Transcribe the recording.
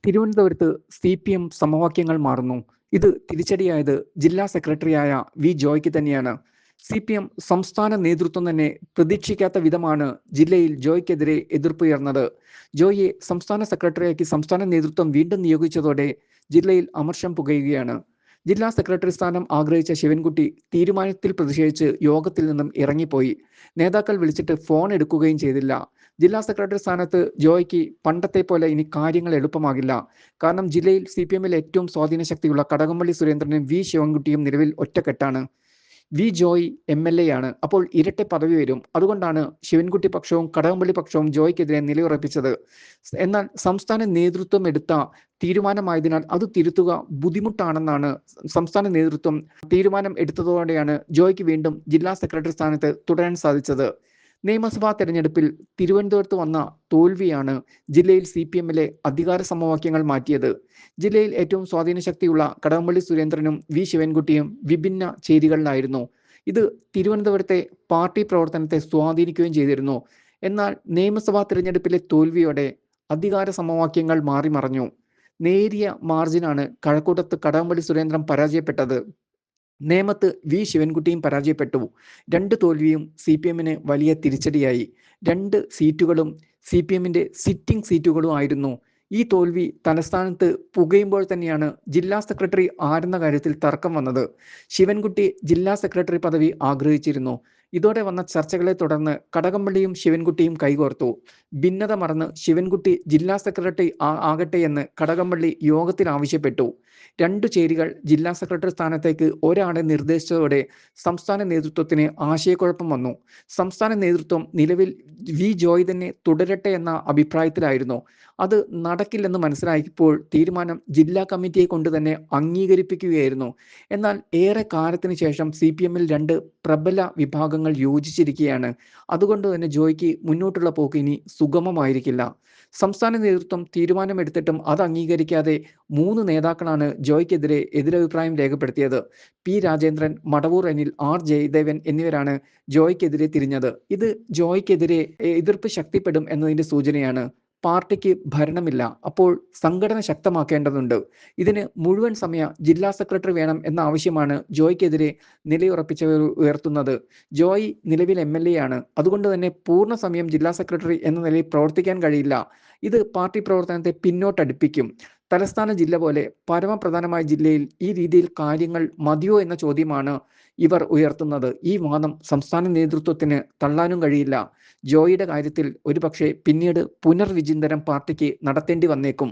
തിരുവനന്തപുരത്ത് CPM സമവാക്യങ്ങൾ മാറുന്നു. ഇത് തിരിച്ചടിയായത് ജില്ലാ സെക്രട്ടറിയായ വി ജോയ്ക്ക് തന്നെയാണ്. CPM സംസ്ഥാന നേതൃത്വം തന്നെ പ്രതീക്ഷിക്കാത്ത വിധമാണ് ജില്ലയിൽ ജോയ്ക്കെതിരെ എതിർപ്പുയർന്നത്. ജോയിയെ സംസ്ഥാന സെക്രട്ടറിയാക്കി സംസ്ഥാന നേതൃത്വം വീണ്ടും നിയോഗിച്ചതോടെ ജില്ലയിൽ അമർഷം പുകയുകയാണ്. ജില്ലാ സെക്രട്ടറി സ്ഥാനം ആഗ്രഹിച്ച ശിവൻകുട്ടി തീരുമാനത്തിൽ പ്രതിഷേധിച്ച് യോഗത്തിൽ നിന്നും ഇറങ്ങിപ്പോയി. നേതാക്കൾ വിളിച്ചിട്ട് ഫോൺ എടുക്കുകയും ചെയ്തില്ല. ജില്ലാ സെക്രട്ടറി സ്ഥാനത്ത് ജോയ്ക്ക് പണ്ടത്തെ പോലെ ഇനി കാര്യങ്ങൾ എളുപ്പമാകില്ല. കാരണം ജില്ലയിൽ CPMൽ ഏറ്റവും സ്വാധീന ശക്തിയുള്ള കടകംപള്ളി സുരേന്ദ്രനും വി ശിവൻകുട്ടിയും നിലവിൽ ഒറ്റക്കെട്ടാണ്. വി ജോയ് MLA ആണ്. അപ്പോൾ ഇരട്ട പദവി വരും. അതുകൊണ്ടാണ് ശിവൻകുട്ടി പക്ഷവും കടകംപള്ളി പക്ഷവും ജോയ്ക്കെതിരെ നിലയുറപ്പിച്ചത്. എന്നാൽ സംസ്ഥാന നേതൃത്വം എടുത്ത തീരുമാനമായതിനാൽ അത് തിരുത്തുക ബുദ്ധിമുട്ടാണെന്നാണ് സംസ്ഥാന നേതൃത്വം തീരുമാനം എടുത്തതോടെയാണ് ജോയ്ക്ക് വീണ്ടും ജില്ലാ സെക്രട്ടറി സ്ഥാനത്ത് തുടരാൻ സാധിച്ചത്. നിയമസഭാ തെരഞ്ഞെടുപ്പിൽ തിരുവനന്തപുരത്ത് വന്ന തോൽവിയാണ് ജില്ലയിൽ CPMലെ അധികാര സമവാക്യങ്ങൾ മാറ്റിയത്. ജില്ലയിൽ ഏറ്റവും സ്വാധീന ശക്തിയുള്ള കടകംപള്ളി സുരേന്ദ്രനും വി ശിവൻകുട്ടിയും വിഭിന്ന ചേരികളിലായിരുന്നു. ഇത് തിരുവനന്തപുരത്തെ പാർട്ടി പ്രവർത്തനത്തെ സ്വാധീനിക്കുകയും ചെയ്തിരുന്നു. എന്നാൽ നിയമസഭാ തെരഞ്ഞെടുപ്പിലെ തോൽവിയോടെ അധികാര സമവാക്യങ്ങൾ മാറിമറിഞ്ഞു. നേരിയ മാർജിനാണ് കഴക്കൂട്ടത്ത് കടകംപള്ളി സുരേന്ദ്രൻ പരാജയപ്പെട്ടത്. നേമത്ത് വി ശിവൻകുട്ടിയും പരാജയപ്പെട്ടു. 2 തോൽവിയും CPMന് വലിയ തിരിച്ചടിയായി. 2 സീറ്റുകളും CPMന്റെ സിറ്റിംഗ് സീറ്റുകളും ആയിരുന്നു. ഈ തോൽവി തലസ്ഥാനത്ത് പുകയുമ്പോൾ തന്നെയാണ് ജില്ലാ സെക്രട്ടറി ആരെന്ന കാര്യത്തിൽ തർക്കം വന്നത്. ശിവൻകുട്ടി ജില്ലാ സെക്രട്ടറി പദവി ആഗ്രഹിച്ചിരുന്നു. ഇതോടെ വന്ന ചർച്ചകളെ തുടർന്ന് കടകംപള്ളിയും ശിവൻകുട്ടിയും കൈകോർത്തു. ഭിന്നത മറന്ന് ശിവൻകുട്ടി ജില്ലാ സെക്രട്ടറി ആകട്ടെ എന്ന് കടകംപള്ളി യോഗത്തിൽ ആവശ്യപ്പെട്ടു. 2 ചേരികൾ ജില്ലാ സെക്രട്ടറി സ്ഥാനത്തേക്ക് ഒരാളെ നിർദ്ദേശിച്ചതോടെ സംസ്ഥാന നേതൃത്വത്തിന് ആശയക്കുഴപ്പം വന്നു. സംസ്ഥാന നേതൃത്വം നിലവിൽ വി ജോയ് തന്നെ തുടരട്ടെ എന്ന അഭിപ്രായത്തിലായിരുന്നു. അത് നടക്കില്ലെന്ന് മനസ്സിലായപ്പോൾ തീരുമാനം ജില്ലാ കമ്മിറ്റിയെ കൊണ്ട് തന്നെ അംഗീകരിപ്പിക്കുകയായിരുന്നു. എന്നാൽ ഏറെ കാലത്തിന് ശേഷം CPMൽ 2 പ്രബല വിഭാഗങ്ങൾ യോജിച്ചിരിക്കുകയാണ്. അതുകൊണ്ട് തന്നെ ജോയ്ക്ക് മുന്നോട്ടുള്ള പോക്ക് ഇനി സുഗമമായിരിക്കില്ല. സംസ്ഥാന നേതൃത്വം തീരുമാനമെടുത്തിട്ടും അത് അംഗീകരിക്കാതെ 3 നേതാക്കളാണ് ജോയ്ക്കെതിരെ എതിരഭിപ്രായം രേഖപ്പെടുത്തിയത്. പി രാജേന്ദ്രൻ, മടവൂർ അനിൽ, R ജയദേവൻ എന്നിവരാണ് ജോയ്ക്കെതിരെ തിരിഞ്ഞത്. ഇത് ജോയ്ക്കെതിരെ എതിർപ്പ് ശക്തിപ്പെടും എന്നതിന്റെ സൂചനയാണ്. പാർട്ടിക്ക് ഭരണമില്ല. അപ്പോൾ സംഘടന ശക്തമാക്കേണ്ടതുണ്ട്. ഇതിന് മുഴുവൻ സമയ ജില്ലാ സെക്രട്ടറി വേണം എന്ന ആവശ്യമാണ് ജോയ്ക്കെതിരെ നിലയുറപ്പിച്ചവർ ഉയർത്തുന്നത്. ജോയ് നിലവിൽ MLA ആണ്. അതുകൊണ്ട് തന്നെ പൂർണ്ണ സമയം ജില്ലാ സെക്രട്ടറി എന്ന നിലയിൽ പ്രവർത്തിക്കാൻ കഴിയില്ല. ഇത് പാർട്ടി പ്രവർത്തനത്തെ പിന്നോട്ടടുപ്പിക്കും. തലസ്ഥാന ജില്ല പോലെ പരമപ്രധാനമായ ജില്ലയിൽ ഈ രീതിയിൽ കാര്യങ്ങൾ മതിയോ എന്ന ചോദ്യമാണ് ഇവർ ഉയർത്തുന്നത്. ഈ വാദം സംസ്ഥാന നേതൃത്വത്തിന് തള്ളാനും കഴിയില്ല. ജോയിയുടെ കാര്യത്തിൽ ഒരുപക്ഷെ പിന്നീട് പുനർവിചിന്തനം പാർട്ടിക്ക് നടത്തേണ്ടി വന്നേക്കും.